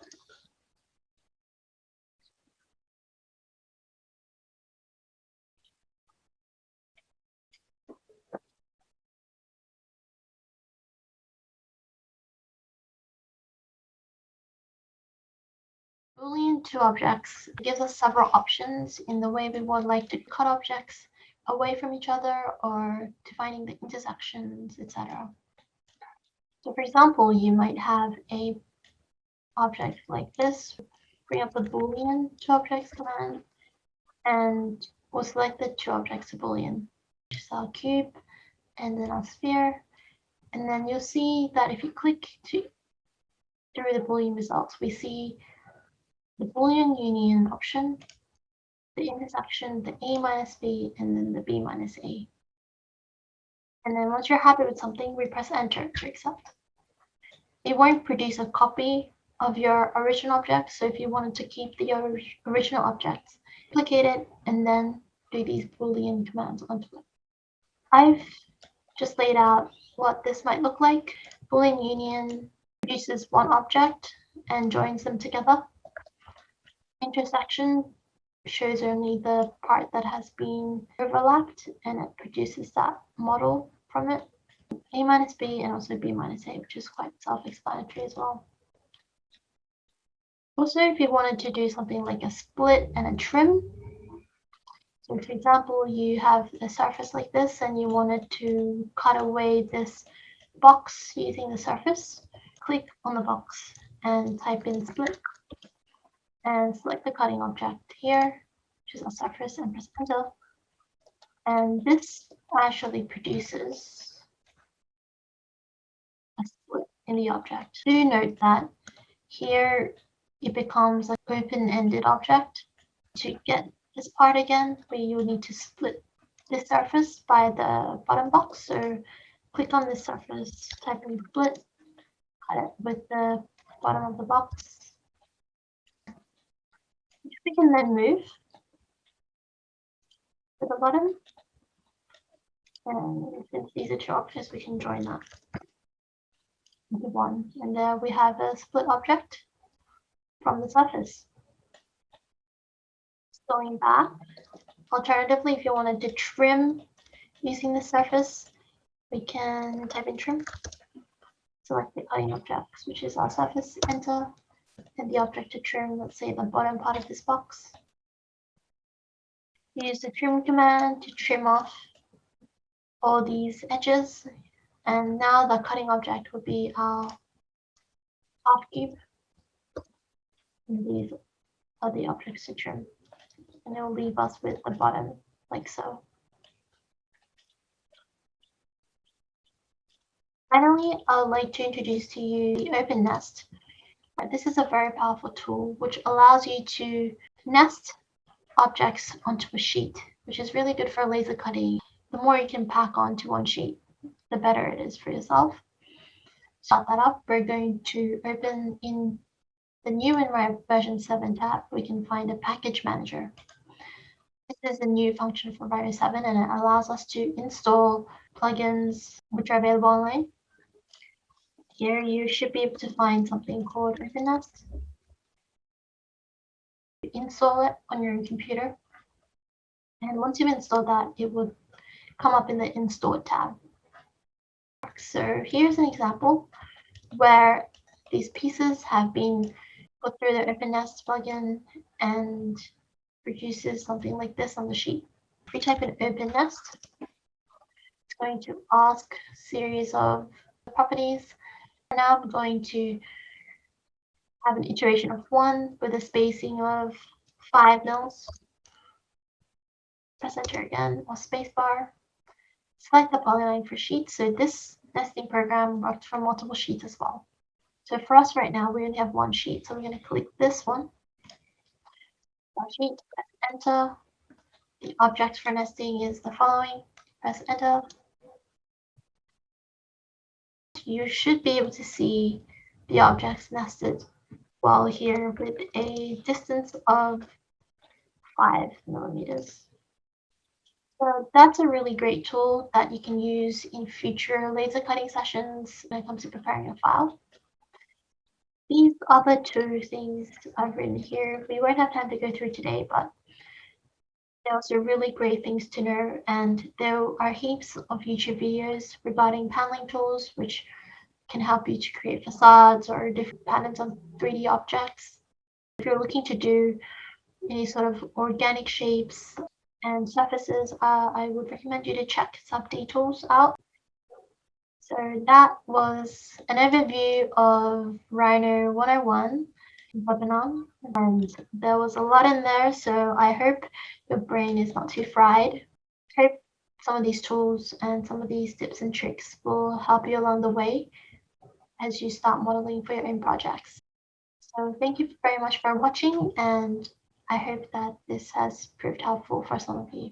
Boolean to objects gives us several options in the way we would like to cut objects away from each other or to finding the intersections, etc. So for example, you might have a object like this, bring up the Boolean to objects command, and we'll select the two objects to Boolean, which is our cube and then our sphere. And then you'll see that if you click through the Boolean results, we see the Boolean union option, the intersection, the A minus B, and then the B minus A. And then once you're happy with something, we press enter to accept. It won't produce a copy of your original object. So if you wanted to keep the original objects, duplicate it and then do these Boolean commands onto it. I've just laid out what this might look like. Boolean union produces one object and joins them together. Intersection shows only the part that has been overlapped and it produces that model from it. A minus B and also B minus A, which is quite self-explanatory as well. Also, if you wanted to do something like a split and a trim, so for example, you have a surface like this and you wanted to cut away this box using the surface, click on the box and type in split and select the cutting object here, which is a surface, and press enter. And this actually produces a split in the object. Do note that here it becomes an open-ended object. To get this part again, you will need to split this surface by the bottom box. So click on this surface, type in split, cut it with the bottom of the box, which we can then move to the bottom. And since these are two objects, we can join that into one. And there we have a split object from the surface. Going back, alternatively, if you wanted to trim using the surface, we can type in trim, select the cutting objects, which is our surface, enter, and the object to trim, let's say the bottom part of this box. Use the trim command to trim off all these edges, and now the cutting object will be our half cube, and these are the objects to trim, and it will leave us with the bottom like so. Finally, I would like to introduce to you the Open Nest. This is a very powerful tool which allows you to nest objects onto a sheet, which is really good for laser cutting. The more you can pack onto one sheet, the better it is for yourself. Start that up. We're going to open in the new WinRAR version 7 tab. We can find a package manager. This is a new function for Rhino 7 and it allows us to install plugins which are available online. Here you should be able to find something called OpenNest. Install it on your computer. And once you've installed that, it will come up in the Install tab. So here's an example where these pieces have been put through the OpenNest plugin and produces something like this on the sheet. If we type in OpenNest, it's going to ask a series of properties. Now I'm going to have an iteration of 1 with a spacing of 5 mils. Press enter again, or spacebar. Select the polyline for sheets. So this nesting program worked for multiple sheets as well. So for us right now, we only have one sheet. So we're going to click this one sheet, press enter. The object for nesting is the following. Press enter. You should be able to see the objects nested well here with a distance of 5 millimeters. So that's a really great tool that you can use in future laser cutting sessions when it comes to preparing a file. These other two things I've written here, we won't have time to go through today, but they're also really great things to know. And there are heaps of YouTube videos regarding paneling tools, which can help you to create facades or different patterns on 3D objects. If you're looking to do any sort of organic shapes and surfaces, I would recommend you to check Sub-D tools out. So that was an overview of Rhino 101 webinar, and there was a lot in there, so I hope your brain is not too fried. I hope some of these tools and some of these tips and tricks will help you along the way as you start modeling for your own projects. So thank you very much for watching, and I hope that this has proved helpful for some of you.